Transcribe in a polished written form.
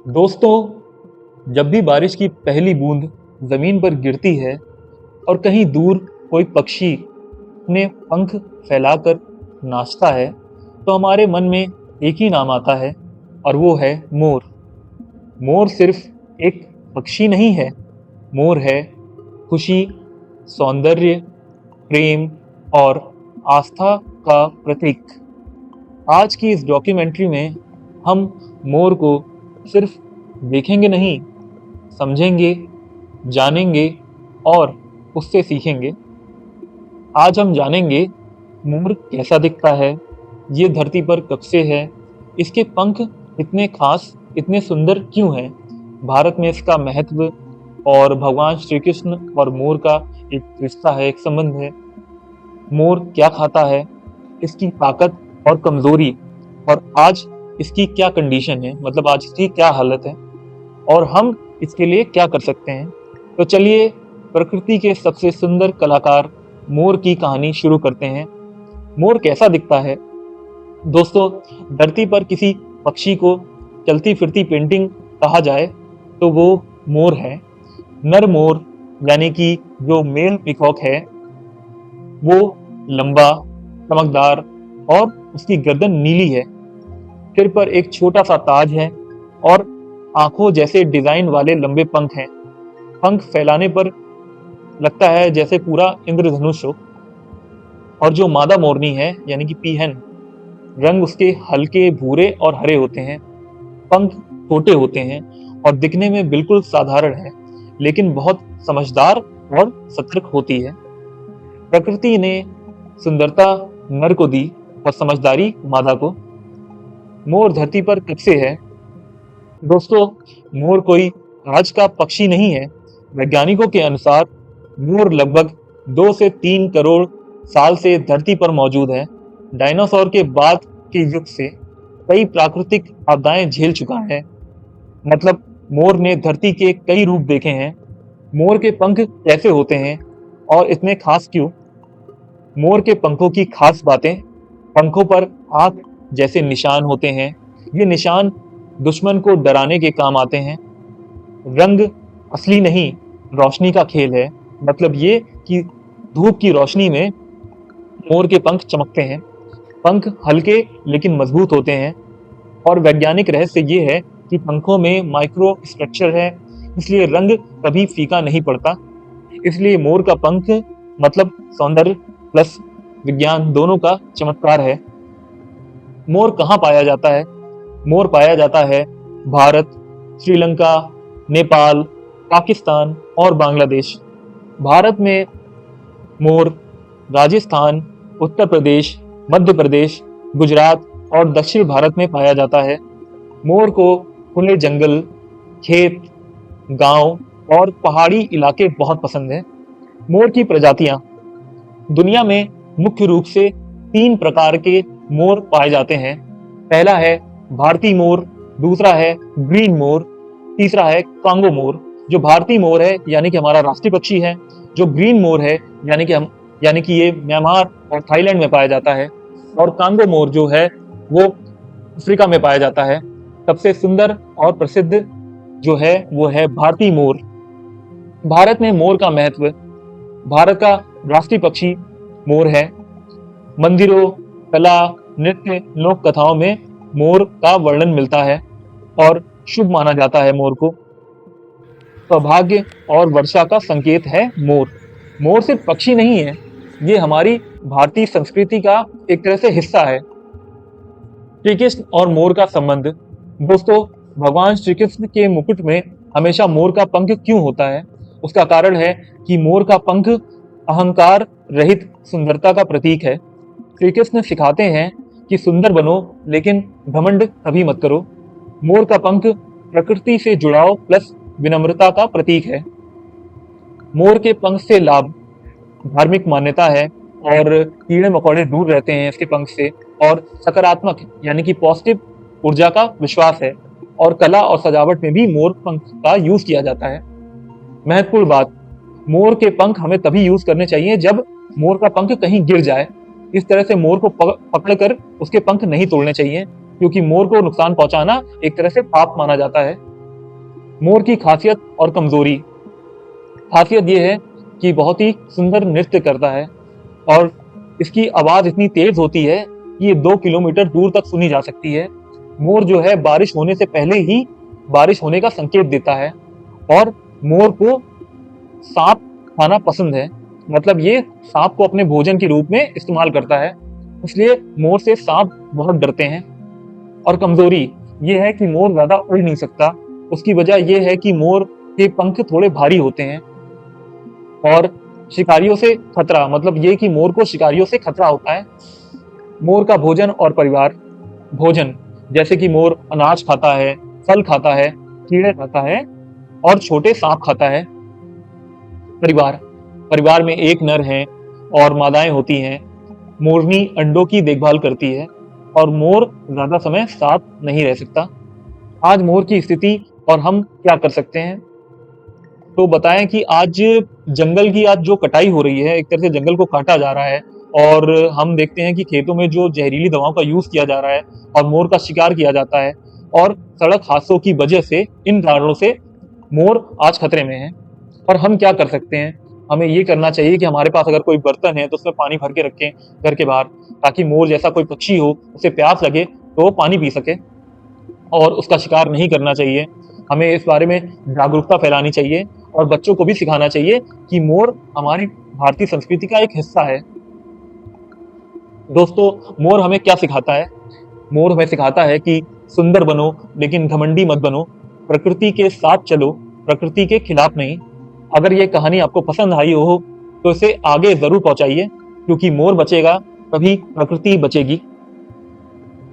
दोस्तों, जब भी बारिश की पहली बूंद जमीन पर गिरती है और कहीं दूर कोई पक्षी अपने पंख फैलाकर नाचता है, तो हमारे मन में एक ही नाम आता है और वो है मोर। मोर सिर्फ एक पक्षी नहीं है, मोर है खुशी, सौंदर्य, प्रेम और आस्था का प्रतीक। आज की इस डॉक्यूमेंट्री में हम मोर को सिर्फ देखेंगे नहीं, समझेंगे, जानेंगे और उससे सीखेंगे। आज हम जानेंगे मोर कैसा दिखता है, ये धरती पर कब से है, इसके पंख इतने खास, इतने सुंदर क्यों हैं, भारत में इसका महत्व और भगवान श्री कृष्ण और मोर का एक रिश्ता है, एक संबंध है। मोर क्या खाता है, इसकी ताकत और कमजोरी, और आज इसकी क्या कंडीशन है, मतलब आज इसकी क्या हालत है और हम इसके लिए क्या कर सकते हैं। तो चलिए प्रकृति के सबसे सुंदर कलाकार मोर की कहानी शुरू करते हैं। मोर कैसा दिखता है? दोस्तों, धरती पर किसी पक्षी को चलती फिरती पेंटिंग कहा जाए तो वो मोर है। नर मोर यानी कि जो मेल पिकॉक है, वो लंबा, चमकदार और उसकी गर्दन नीली है। सिर पर एक छोटा सा ताज है और आंखों जैसे डिजाइन वाले लंबे पंख हैं। पंख फैलाने पर लगता है जैसे पूरा इंद्रधनुष हो। और जो मादा मोरनी है यानी कि पीहन, रंग उसके हल्के भूरे और हरे होते हैं। पंख छोटे होते हैं और दिखने में बिल्कुल साधारण है, लेकिन बहुत समझदार और सतर्क होती है। प्रकृति ने सुंदरता नर को दी और समझदारी मादा को। मोर धरती पर कब से है? दोस्तों, मोर कोई आज का पक्षी नहीं है। वैज्ञानिकों के अनुसार मोर लगभग 2 से 3 करोड़ साल से धरती पर मौजूद है। डायनासोर के बाद के युग से कई प्राकृतिक आपदाएं झेल चुका है। मतलब मोर ने धरती के कई रूप देखे हैं। मोर के पंख कैसे होते हैं और इतने खास क्यों? मोर के पंखों की खास बातें: पंखों पर आंख जैसे निशान होते हैं। ये निशान दुश्मन को डराने के काम आते हैं। रंग असली नहीं, रोशनी का खेल है। मतलब ये कि धूप की रोशनी में मोर के पंख चमकते हैं। पंख हल्के लेकिन मजबूत होते हैं और वैज्ञानिक रहस्य ये है कि पंखों में माइक्रो स्ट्रक्चर है, इसलिए रंग कभी फीका नहीं पड़ता। इसलिए मोर का पंख मतलब सौंदर्य प्लस विज्ञान दोनों का चमत्कार है। मोर कहाँ पाया जाता है? मोर पाया जाता है भारत, श्रीलंका, नेपाल, पाकिस्तान और बांग्लादेश। भारत में मोर राजस्थान, उत्तर प्रदेश, मध्य प्रदेश, गुजरात और दक्षिण भारत में पाया जाता है। मोर को खुले जंगल, खेत, गांव और पहाड़ी इलाके बहुत पसंद है। मोर की प्रजातियां: दुनिया में मुख्य रूप से 3 प्रकार के मोर पाए जाते हैं। पहला है भारतीय मोर, दूसरा है ग्रीन मोर, तीसरा है कांगो मोर। जो भारतीय मोर है यानी कि हमारा राष्ट्रीय पक्षी है। जो ग्रीन मोर है यानी कि ये म्यांमार और थाईलैंड में पाया जाता है। और कांगो मोर जो है वो अफ्रीका में पाया जाता है। सबसे सुंदर और प्रसिद्ध जो है वो है भारतीय मोर। भारत में मोर का महत्व: भारत का राष्ट्रीय पक्षी मोर है। मंदिरों, कला, नृत्य, लोक कथाओं में मोर का वर्णन मिलता है और शुभ माना जाता है। मोर को सौभाग्य और वर्षा का संकेत है। मोर मोर सिर्फ पक्षी नहीं है, ये हमारी भारतीय संस्कृति का एक तरह से हिस्सा है। श्री कृष्ण और मोर का संबंध: दोस्तों, भगवान श्री कृष्ण के मुकुट में हमेशा मोर का पंख क्यों होता है? उसका कारण है कि मोर का पंख अहंकार रहित सुंदरता का प्रतीक है। श्री कृष्ण सिखाते हैं कि सुंदर बनो लेकिन घमंड कभी मत करो। मोर का पंख प्रकृति से जुड़ाव प्लस विनम्रता का प्रतीक है। मोर के पंख से लाभ: धार्मिक मान्यता है और कीड़े मकोड़े दूर रहते हैं इसके पंख से। और सकारात्मक यानी कि पॉजिटिव ऊर्जा का विश्वास है। और कला और सजावट में भी मोर पंख का यूज किया जाता है। महत्वपूर्ण बात: मोर के पंख हमें तभी यूज करने चाहिए जब मोर का पंख कहीं गिर जाए। इस तरह से मोर को पकड़कर उसके पंख नहीं तोड़ने चाहिए, क्योंकि मोर को नुकसान पहुंचाना एक तरह से पाप माना जाता है। मोर की खासियत और कमजोरी। खासियत ये है कि बहुत ही सुंदर नृत्य करता है और इसकी आवाज इतनी तेज होती है कि ये 2 किलोमीटर दूर तक सुनी जा सकती है। मोर जो है बारिश होने से पहले ही बारिश होने का संकेत देता है। और मोर को सांप खाना पसंद है, मतलब ये सांप को अपने भोजन के रूप में इस्तेमाल करता है, इसलिए मोर से सांप बहुत डरते हैं। और कमजोरी ये है कि मोर ज्यादा उड़ नहीं सकता। उसकी वजह यह है कि मोर के पंख थोड़े भारी होते हैं। और शिकारियों से खतरा, मतलब ये कि मोर को शिकारियों से खतरा होता है। मोर का भोजन और परिवार। भोजन जैसे कि मोर अनाज खाता है, फल खाता है, कीड़े खाता है और छोटे सांप खाता है। परिवार परिवार में एक नर है और मादाएं होती हैं। मोरनी अंडों की देखभाल करती है और मोर ज्यादा समय साथ नहीं रह सकता। आज मोर की स्थिति और हम क्या कर सकते हैं, तो बताएं कि आज जंगल की आज जो कटाई हो रही है, एक तरह से जंगल को काटा जा रहा है और हम देखते हैं कि खेतों में जो जहरीली दवाओं का यूज किया जा रहा है और मोर का शिकार किया जाता है। और सड़क हादसों की वजह से, इन कारणों से मोर आज खतरे में है। और हम क्या कर सकते हैं, हमें ये करना चाहिए कि हमारे पास अगर कोई बर्तन है तो उसमें पानी भर के रखें घर के बाहर, ताकि मोर जैसा कोई पक्षी हो, उसे प्यास लगे तो वो पानी पी सके और उसका शिकार नहीं करना चाहिए। हमें इस बारे में जागरूकता फैलानी चाहिए और बच्चों को भी सिखाना चाहिए कि मोर हमारी भारतीय संस्कृति का एक हिस्सा है। दोस्तों, मोर हमें क्या सिखाता है? मोर हमें सिखाता है कि सुंदर बनो लेकिन घमंडी मत बनो, प्रकृति के साथ चलो, प्रकृति के खिलाफ नहीं। अगर ये कहानी आपको पसंद आई हो तो इसे आगे जरूर पहुंचाइए, क्योंकि मोर बचेगा तभी प्रकृति बचेगी।